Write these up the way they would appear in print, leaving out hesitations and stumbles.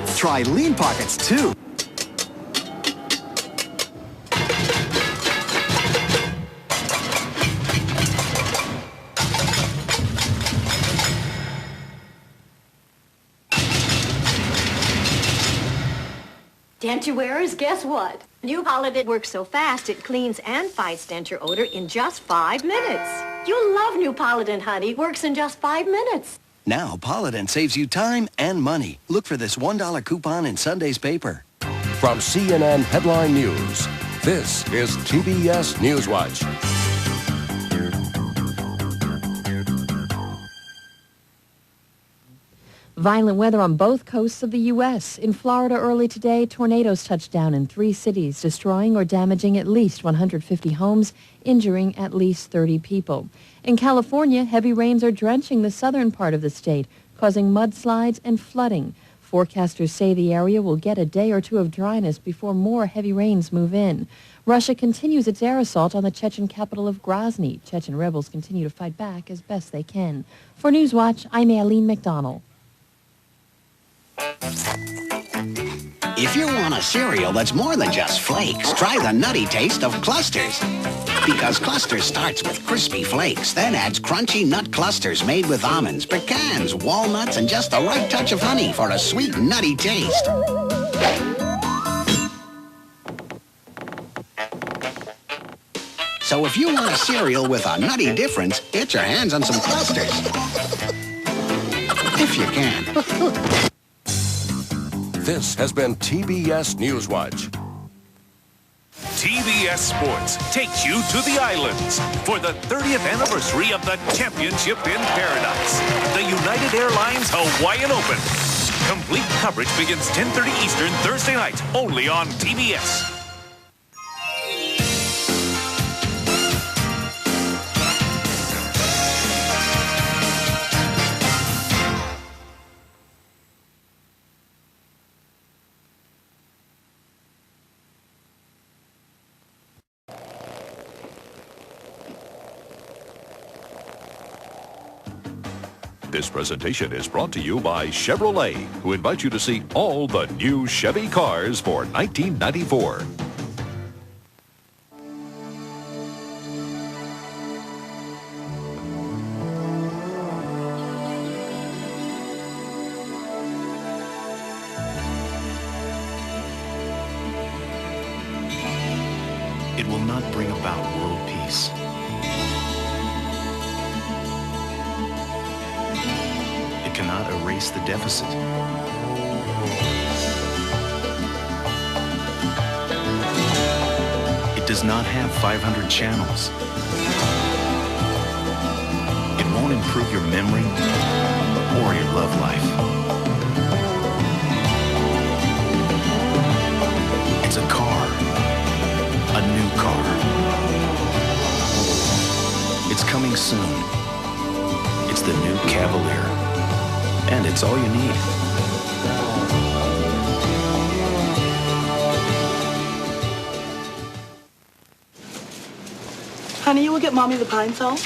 pockets. Try lean pockets, too. Denture wearers, guess what? New Polident works so fast it cleans and fights denture odor in just 5 minutes. You'll love new Polident, honey. Works in just 5 minutes. Now, Polident saves you time and money. Look for this $1 coupon in Sunday's paper. From CNN Headline News, this is TBS NewsWatch. Violent weather on both coasts of the U.S. In Florida early today, tornadoes touched down in 3 cities, destroying or damaging at least 150 homes, injuring at least 30 people. In California, heavy rains are drenching the southern part of the state, causing mudslides and flooding. Forecasters say the area will get a day or two of dryness before more heavy rains move in. Russia continues its air assault on the Chechen capital of Grozny. Chechen rebels continue to fight back as best they can. For Newswatch, I'm Aileen McDonald. If you want a cereal that's more than just flakes, try the nutty taste of Clusters. Because Clusters starts with crispy flakes, then adds crunchy nut clusters made with almonds, pecans, walnuts, and just the right touch of honey for a sweet, nutty taste. So if you want a cereal with a nutty difference, get your hands on some Clusters. If you can. This has been TBS NewsWatch. TBS Sports takes you to the islands for the 30th anniversary of the Championship in Paradise, the United Airlines Hawaiian Open. Complete coverage begins 10:30 Eastern Thursday night, only on TBS. This presentation is brought to you by Chevrolet, who invite you to see all the new Chevy cars for 1994. It will not bring about world peace. Cannot erase the deficit. It does not have 500 channels. It won't improve your memory or your love life. It's a car, a new car. It's coming soon. It's the new Cavalier. And it's all you need. Honey, you will get Mommy the Pine Sol?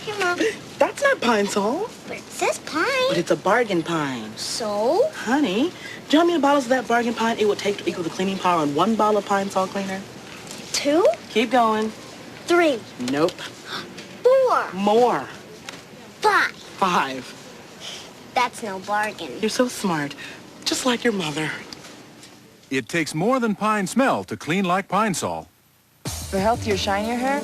Here, Mom. That's not Pine Sol. But it says pine. But it's a bargain pine. So? Honey, do you know how many bottles of that bargain pine it would take to equal the cleaning power on 1 bottle of Pine Sol cleaner? 2? Keep going. 3. Nope. 4. More. 5. 5. That's no bargain. You're so smart. Just like your mother. It takes more than pine smell to clean like Pine Sol. For healthier, shinier hair,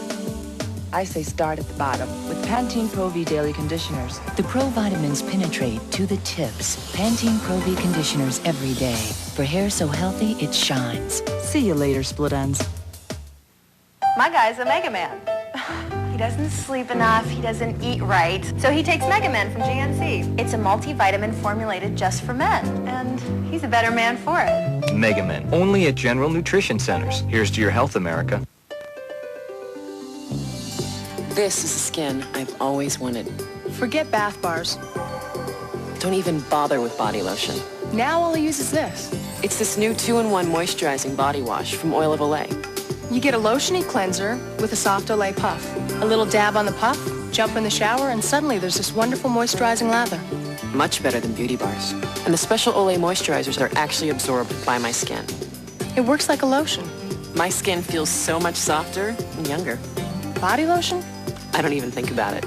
I say start at the bottom with Pantene Pro V Daily Conditioners. The Pro Vitamins penetrate to the tips. Pantene Pro V Conditioners every day. For hair so healthy, it shines. See you later, split ends. My guy's a Mega Man. He doesn't sleep enough, he doesn't eat right, so he takes Mega Men from GNC. It's a multivitamin formulated just for men, and he's a better man for it. Mega Men, only at General Nutrition Centers. Here's to your health, America. This is the skin I've always wanted. Forget bath bars. Don't even bother with body lotion. Now all I use is this. It's this new 2-in-1 moisturizing body wash from Oil of Olay. You get a lotiony cleanser with a soft Olay puff. A little dab on the puff, jump in the shower, and suddenly there's this wonderful moisturizing lather. Much better than beauty bars. And the special Olay moisturizers are actually absorbed by my skin. It works like a lotion. My skin feels so much softer and younger. Body lotion? I don't even think about it.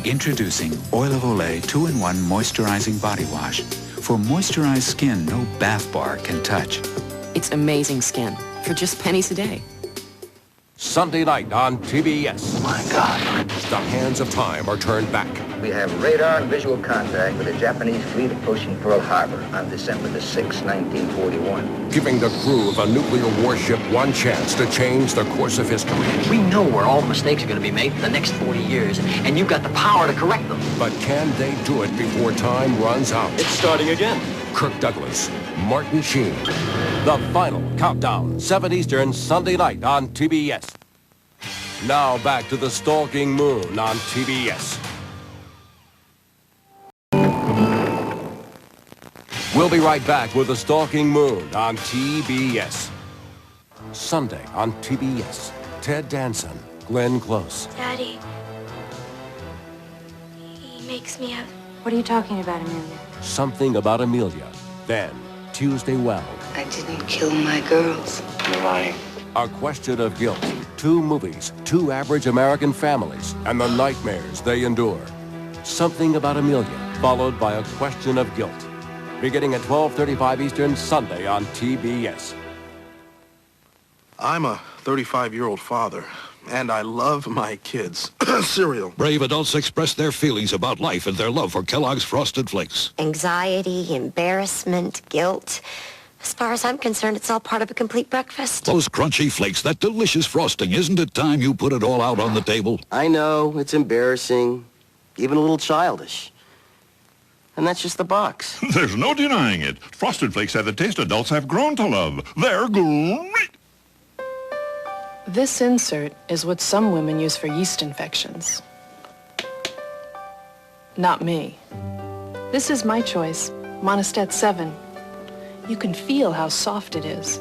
Introducing Oil of Olay 2-in-1 Moisturizing Body Wash. For moisturized skin no bath bar can touch. It's amazing skin for just pennies a day. Sunday night on TBS. Oh my God. The hands of time are turned back. We have radar and visual contact with a Japanese fleet approaching Pearl Harbor on December the 6th, 1941. Giving the crew of a nuclear warship one chance to change the course of history. We know where all the mistakes are going to be made for the next 40 years, and you've got the power to correct them. But can they do it before time runs out? It's starting again. Kirk Douglas, Martin Sheen. The final countdown, 7 Eastern, Sunday night on TBS. Now back to the Stalking Moon on TBS. We'll be right back with the Stalking Moon on TBS. Sunday on TBS. Ted Danson, Glenn Close. Daddy, he makes me have... What are you talking about, Amelia? Something About Amelia. Then, Tuesday Weld. I didn't kill my girls. You're lying. A Question of Guilt. 2 movies, 2 average American families, and the nightmares they endure. Something About Amelia, followed by A Question of Guilt. Beginning at 12:35 Eastern, Sunday on TBS. I'm a 35-year-old father, and I love my kids. Cereal. Brave adults express their feelings about life and their love for Kellogg's Frosted Flakes. Anxiety, embarrassment, guilt. As far as I'm concerned, it's all part of a complete breakfast. Those crunchy flakes, that delicious frosting. Isn't it time you put it all out on the table? I know, it's embarrassing, even a little childish. And that's just the box. There's no denying it. Frosted Flakes have the taste adults have grown to love. They're great. This insert is what some women use for yeast infections. Not me. This is my choice, Monistat 7. You can feel how soft it is.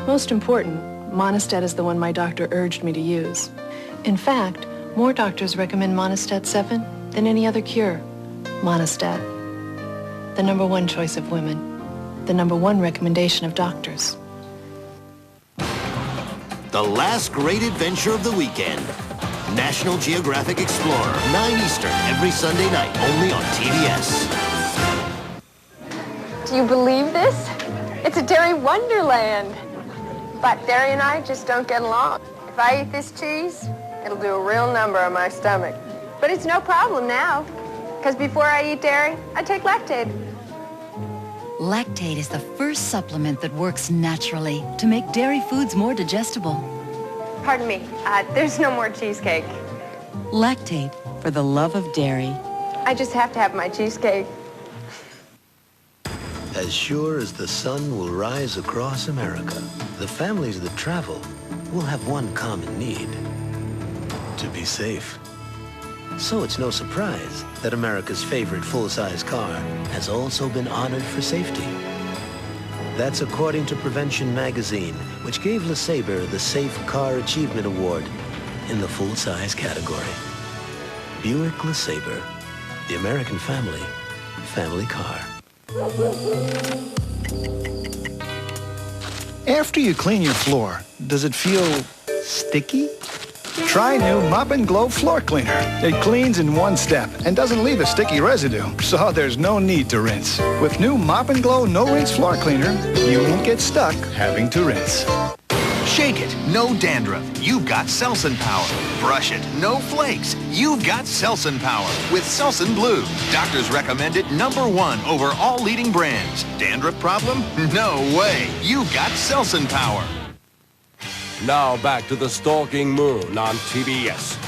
Most important, Monistat is the one my doctor urged me to use. In fact, more doctors recommend Monistat 7 than any other cure. Monistat, the #1 choice of women, the #1 recommendation of doctors. The last great adventure of the weekend. National Geographic Explorer, 9 Eastern, every Sunday night, only on TBS. Do you believe this? It's a dairy wonderland. But Dairy and I just don't get along. If I eat this cheese, it'll do a real number on my stomach. But it's no problem now. Because before I eat dairy, I take Lactaid. Lactaid is the first supplement that works naturally to make dairy foods more digestible. Pardon me, there's no more cheesecake. Lactaid, for the love of dairy. I just have to have my cheesecake. As sure as the sun will rise across America, the families that travel will have one common need: to be safe. So it's no surprise that America's favorite full-size car has also been honored for safety. That's according to Prevention Magazine, which gave LeSabre the Safe Car Achievement Award in the full-size category. Buick LeSabre, the American family car. After you clean your floor, does it feel sticky? Try new Mop Glo Floor Cleaner. It cleans in one step and doesn't leave a sticky residue, so there's no need to rinse. With new Mop Glo No Rinse Floor Cleaner, you won't get stuck having to rinse. Shake it, no dandruff. You've got Selsun Power. Brush it, no flakes. You've got Selsun Power with Selsun Blue. Doctors recommend it #1 over all leading brands. Dandruff problem? No way. You've got Selsun Power. Now back to the Stalking Moon on TBS.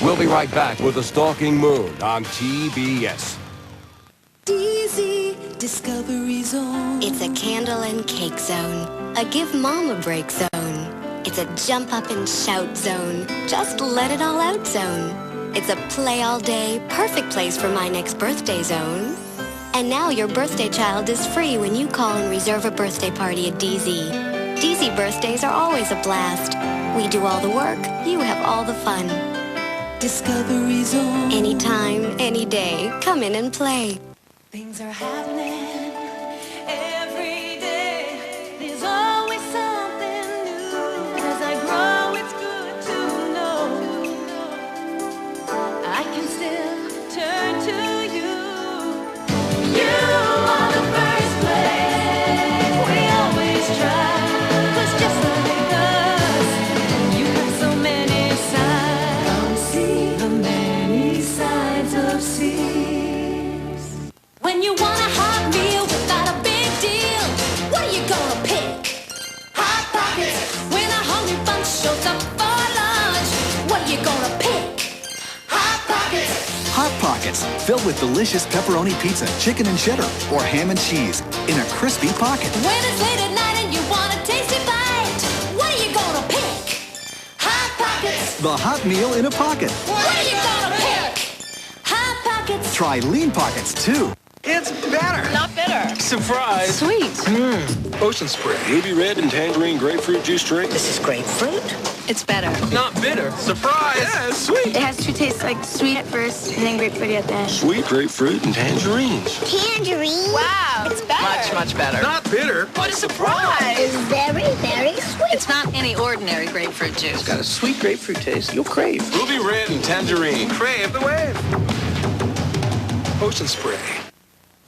We'll be right back with the Stalking Moon on TBS. DZ Discovery Zone. It's a candle and cake zone. A give mom a break zone. It's a jump up and shout zone. Just let it all out zone. It's a play all day, perfect place for my next birthday zone. And now your birthday child is free when you call and reserve a birthday party at DZ. DZ birthdays are always a blast. We do all the work, you have all the fun. Discovery Zone. Anytime, any day, come in and play. Things are happening every day. There's always something new. As I grow, it's good to know I can still turn to you. You are the first place. We always try. 'Cause just like us, you have so many sides. Come see the many sides of Sears. When you want a hot meal without a big deal, what are you gonna pick? Hot Pockets. When a hungry bunch shows up for lunch, what are you gonna pick? Hot Pockets. Hot Pockets, filled with delicious pepperoni pizza, chicken and cheddar, or ham and cheese in a crispy pocket. When it's late at night and you want a tasty bite, what are you gonna pick? Hot Pockets. The hot meal in a pocket. What are you gonna pick? Hot Pockets. Try Lean Pockets, too. It's better. Not bitter. Surprise. Sweet. Ocean Spray. Ruby Red and Tangerine Grapefruit Juice Drink. This is grapefruit. It's better. Not bitter. Surprise. Yeah, it's sweet. It has two tastes, like sweet at first and then grapefruit at the end. Sweet grapefruit and tangerines. Tangerine. Wow, it's better. Much, much better. Not bitter. What a surprise. It's very, very sweet. It's not any ordinary grapefruit juice. Got a sweet grapefruit taste you'll crave. Ruby Red and Tangerine. Crave the wave. Ocean Spray.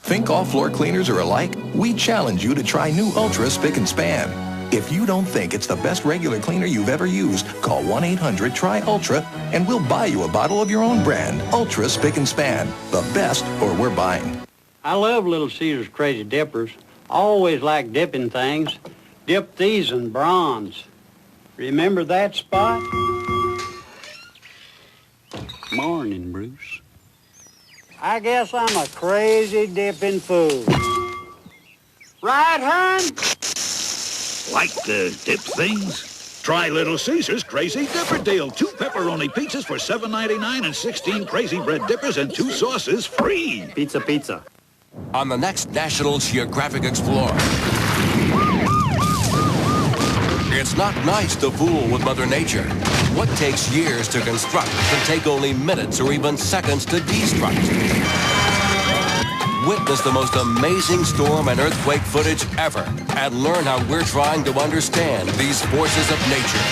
Think all floor cleaners are alike? We challenge you to try new Ultra Spick and Span. If you don't think it's the best regular cleaner you've ever used, call 1-800-TRY-ULTRA and we'll buy you a bottle of your own brand. Ultra Spick and Span. The best, or we're buying. I love Little Caesar's Crazy Dippers. Always like dipping things. Dip these in bronze. Remember that spot? Morning, Bruce. I guess I'm a crazy dipping fool. Right, hon? Like to dip things? Try Little Caesar's Crazy Dipper Deal. 2 pepperoni pizzas for $7.99 and 16 Crazy Bread Dippers and 2 sauces free. Pizza, pizza. On the next National Geographic Explorer. It's not nice to fool with Mother Nature. What takes years to construct can take only minutes or even seconds to destruct. Witness the most amazing storm and earthquake footage ever and learn how we're trying to understand these forces of nature.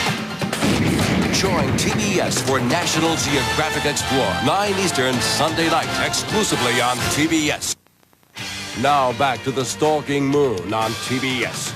Join TBS for National Geographic Explorer, 9 Eastern, Sunday night, exclusively on TBS. Now back to the Stalking Moon on TBS.